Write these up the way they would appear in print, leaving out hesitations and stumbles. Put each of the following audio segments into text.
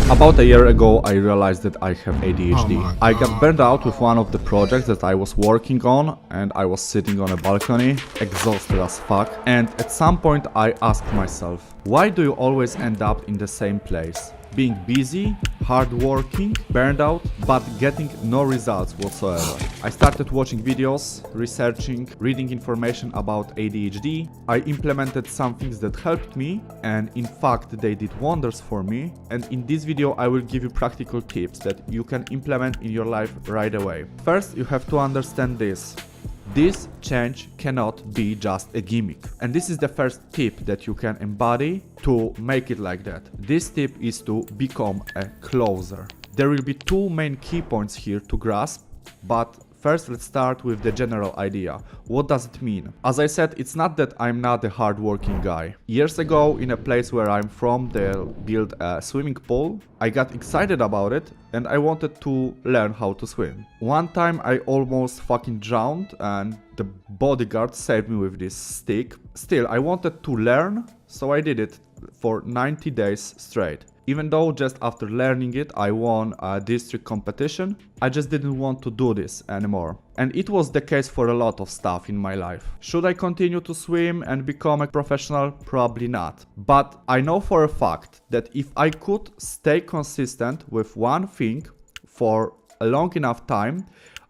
About a year ago, I realized that I have ADHD. Oh I got burned out with one of the projects that I was working on, and I was sitting on a balcony, exhausted as fuck. And at some point I asked myself, why do you always end up in the same place? Being busy, hardworking, burned out, but getting no results whatsoever. I started watching videos, researching, reading information about ADHD. I implemented some things that helped me, and in fact they did wonders for me. And in this video I will give you practical tips that you can implement in your life right away. First, you have to understand this. This change cannot be just a gimmick. And this is the first tip that you can embody to make it like that. This tip is to become a closer. There will be two main key points here to grasp, but first let's start with the general idea. What does it mean? As I said, it's not that I'm not a hardworking guy. Years ago, in a place where I'm from, they built a swimming pool. I got excited about it and I wanted to learn how to swim. One time I almost fucking drowned and the bodyguard saved me with this stick. Still, I wanted to learn, so I did it for 90 days straight. Even though just after learning it I won a district competition, I just didn't want to do this anymore. And it was the case for a lot of stuff in my life. Should I continue to swim and become a professional? Probably not. But I know for a fact that if I could stay consistent with one thing for a long enough time,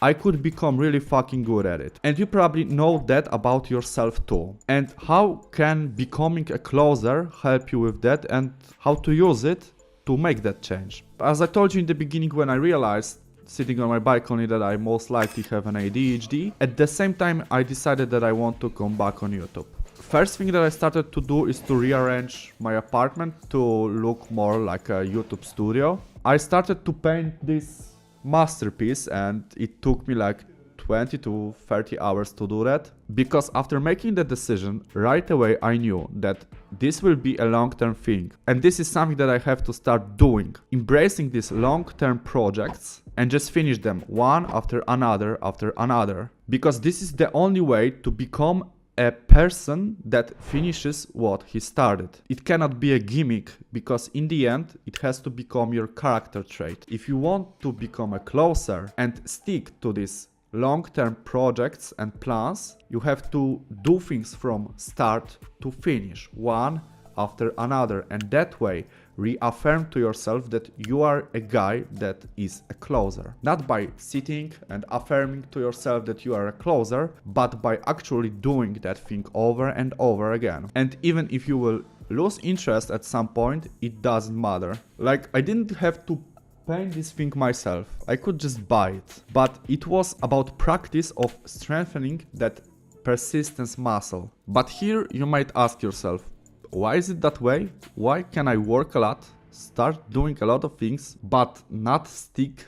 I could become really fucking good at it. And you probably know that about yourself too. And how can becoming a closer help you with that, and how to use it to make that change? As I told you in the beginning, when I realized sitting on my balcony that I most likely have an ADHD, at the same time I decided that I want to come back on YouTube. First thing that I started to do is to rearrange my apartment to look more like a YouTube studio. I started to paint this masterpiece and it took me like 20 to 30 hours to do that, because after making the decision right away I knew that this will be a long-term thing, and this is something that I have to start doing, embracing these long-term projects and just finish them one after another, because this is the only way to become a person that finishes what he started. It cannot be a gimmick, because in the end it has to become your character trait. If you want to become a closer and stick to these long-term projects and plans, you have to do things from start to finish, one after another, and that way reaffirm to yourself that you are a guy that is a closer. Not by sitting and affirming to yourself that you are a closer, but by actually doing that thing over and over again. And even if you will lose interest at some point, it doesn't matter. Like, I didn't have to paint this thing myself, I could just buy it. But it was about practice of strengthening that persistence muscle. But here you might ask yourself, why is it that way? Why can I work a lot, start doing a lot of things, but not stick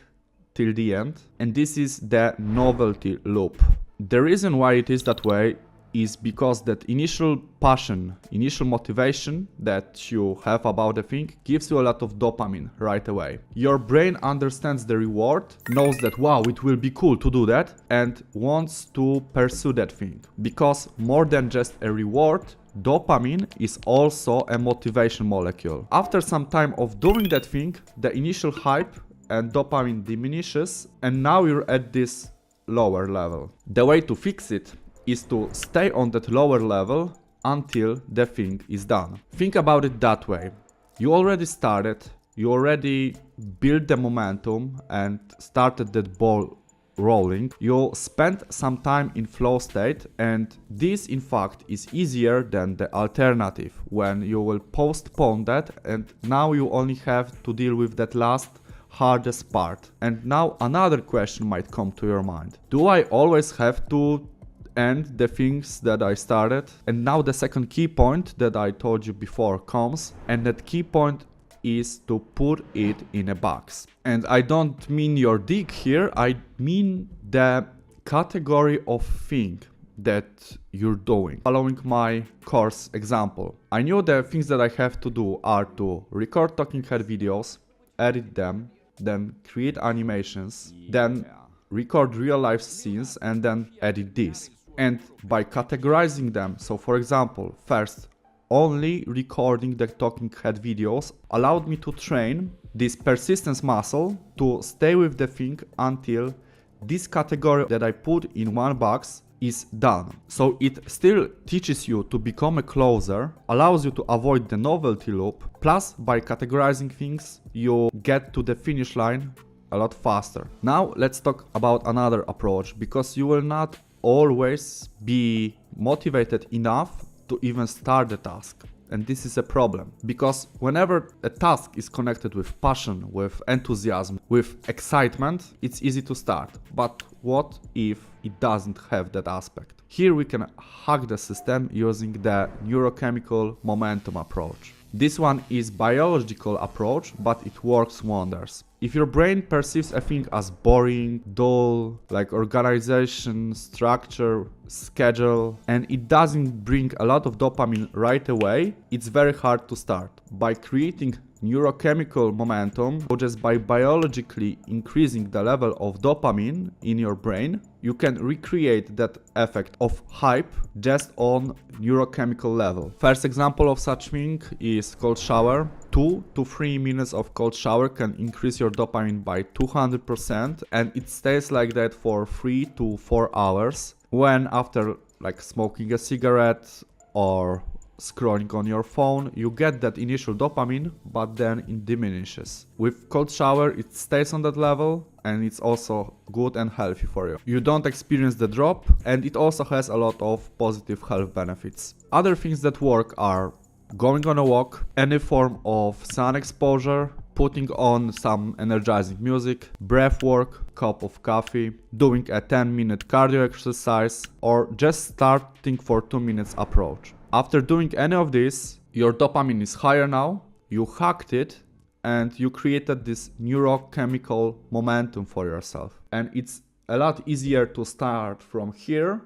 till the end? And this is the novelty loop. The reason why it is that way is because that initial passion, initial motivation that you have about the thing gives you a lot of dopamine right away. Your brain understands the reward, knows that wow, it will be cool to do that, and wants to pursue that thing. Because more than just a reward, dopamine is also a motivation molecule. After some time of doing that thing, the initial hype and dopamine diminishes, and now you're at this lower level. The way to fix it is to stay on that lower level until the thing is done. Think about it that way. You already started, you already built the momentum and started that ball rolling. You spent some time in flow state, and this in fact is easier than the alternative, when you will postpone that and now you only have to deal with that last hardest part. And now another question might come to your mind. Do I always have to end the things that I started? And now the second key point that I told you before comes, and that key point is to put it in a box. And I don't mean your dick here, I mean the category of thing that you're doing. Following my course example, I knew the things that I have to do are to record talking head videos, edit them, then create animations, then record real life scenes, and then edit these. And by categorizing them, so for example, first only recording the talking head videos allowed me to train this persistence muscle to stay with the thing until this category that I put in one box is done. So it still teaches you to become a closer, allows you to avoid the novelty loop, plus by categorizing things, you get to the finish line a lot faster. Now let's talk about another approach, because you will not always be motivated enough to even start the task. And this is a problem, because whenever a task is connected with passion, with enthusiasm, with excitement, it's easy to start. But what if it doesn't have that aspect? Here we can hack the system using the neurochemical momentum approach. This one is biological approach, but it works wonders. If your brain perceives a thing as boring, dull, like organization, structure, schedule, and it doesn't bring a lot of dopamine right away, it's very hard to start. By creating neurochemical momentum, or just by biologically increasing the level of dopamine in your brain, you can recreate that effect of hype just on neurochemical level. First example of such thing is cold shower. 2 to 3 minutes of cold shower can increase your dopamine by 200%, and it stays like that for 3 to 4 hours. When after like smoking a cigarette or scrolling on your phone, you get that initial dopamine, but then it diminishes. With cold shower, it stays on that level, and it's also good and healthy for you. You don't experience the drop, and it also has a lot of positive health benefits. Other things that work are going on a walk, any form of sun exposure, putting on some energizing music, breath work, cup of coffee, doing a 10-minute cardio exercise, or just starting for 2 minutes approach. After doing any of this, your dopamine is higher now, you hacked it, and you created this neurochemical momentum for yourself. And it's a lot easier to start from here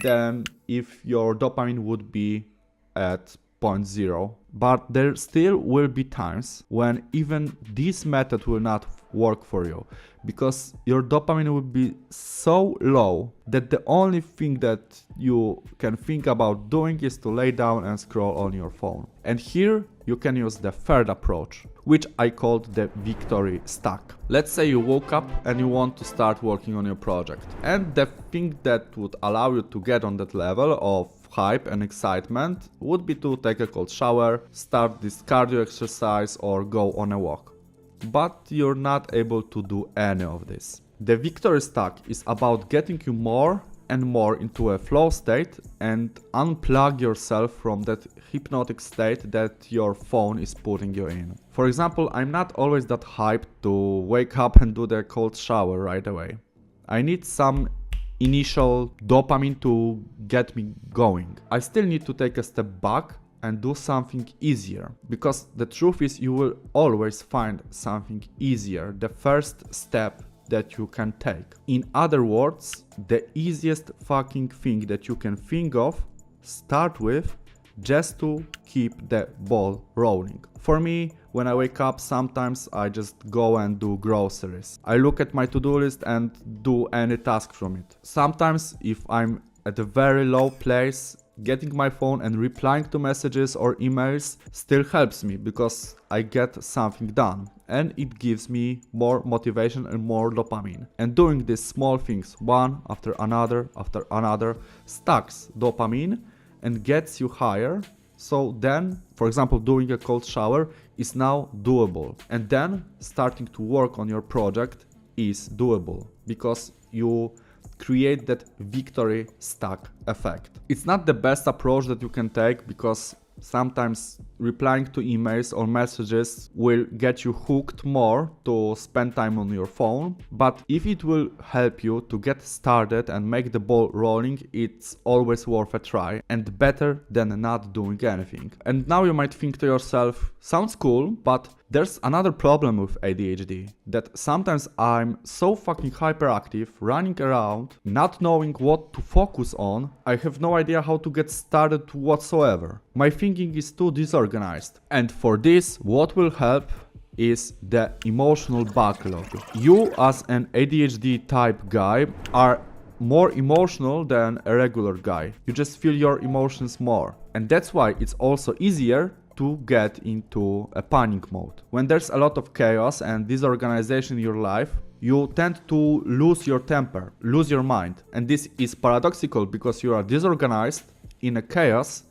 than if your dopamine would be at 0.0. But there still will be times when even this method will not work for you, because your dopamine will be so low that the only thing that you can think about doing is to lay down and scroll on your phone. And here you can use the third approach, which I called the victory stack. Let's say you woke up and you want to start working on your project, and the thing that would allow you to get on that level of hype and excitement would be to take a cold shower, start this cardio exercise, or go on a walk. But you're not able to do any of this. The victory stack is about getting you more and more into a flow state and unplug yourself from that hypnotic state that your phone is putting you in. For example, I'm not always that hyped to wake up and do the cold shower right away. I need some initial dopamine to get me going. I still need to take a step back and do something easier, because the truth is you will always find something easier, the first step that you can take. In other words, the easiest fucking thing that you can think of, start with, just to keep the ball rolling. For me, when I wake up, sometimes I just go and do groceries. I look at my to-do list and do any task from it. Sometimes, if I'm at a very low place, getting my phone and replying to messages or emails still helps me, because I get something done and it gives me more motivation and more dopamine. And doing these small things one after another stacks dopamine and gets you higher. So then, for example, doing a cold shower is now doable, and then starting to work on your project is doable, because you create that victory stack effect. It's not the best approach that you can take, because sometimes replying to emails or messages will get you hooked more to spend time on your phone. But if it will help you to get started and make the ball rolling, it's always worth a try, and better than not doing anything. And now you might think to yourself, sounds cool, but there's another problem with ADHD, that sometimes I'm so fucking hyperactive, running around, not knowing what to focus on. I have no idea how to get started whatsoever. My thinking is too disorganized. And for this, what will help is the emotional backlog. You as an ADHD type guy are more emotional than a regular guy. You just feel your emotions more. And that's why it's also easier to get into a panic mode. When there's a lot of chaos and disorganization in your life, you tend to lose your temper, lose your mind. And this is paradoxical because you are disorganized in a chaos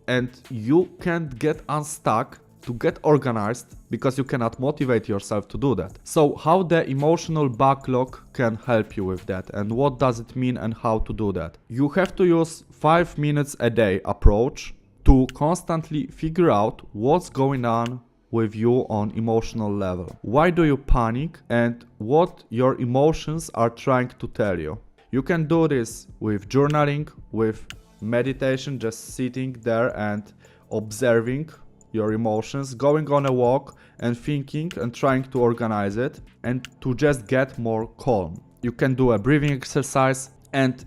and you can't get unstuck to get organized because you cannot motivate yourself to do that. So how the emotional backlog can help you with that, and what does it mean and how to do that? You have to use 5 minutes a day approach to constantly figure out what's going on with you on emotional level. Why do you panic and what your emotions are trying to tell you? You can do this with journaling, with meditation, just sitting there and observing your emotions, going on a walk and thinking and trying to organize it and to just get more calm. You can do a breathing exercise. And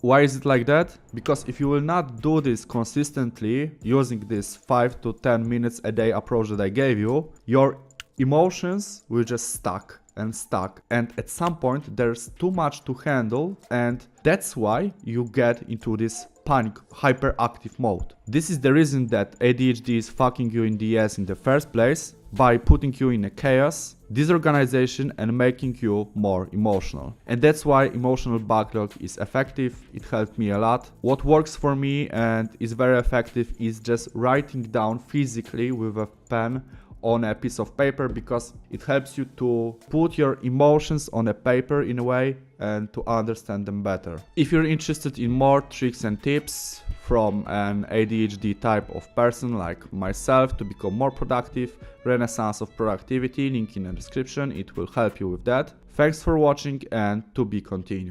why is it like that? Because if you will not do this consistently using this 5 to 10 minutes a day approach that I gave you, your emotions will just stuck, and at some point there's too much to handle, and that's why you get into this panic hyperactive mode. This is the reason that ADHD is fucking you in the ass in the first place, by putting you in a chaos, disorganization, and making you more emotional. And that's why emotional backlog is effective. It helped me a lot. What works for me and is very effective is just writing down physically with a pen on a piece of paper, because it helps you to put your emotions on a paper in a way and to understand them better. If you're interested in more tricks and tips from an ADHD type of person like myself to become more productive, Renaissance of Productivity, link in the description, it will help you with that. Thanks for watching and to be continued.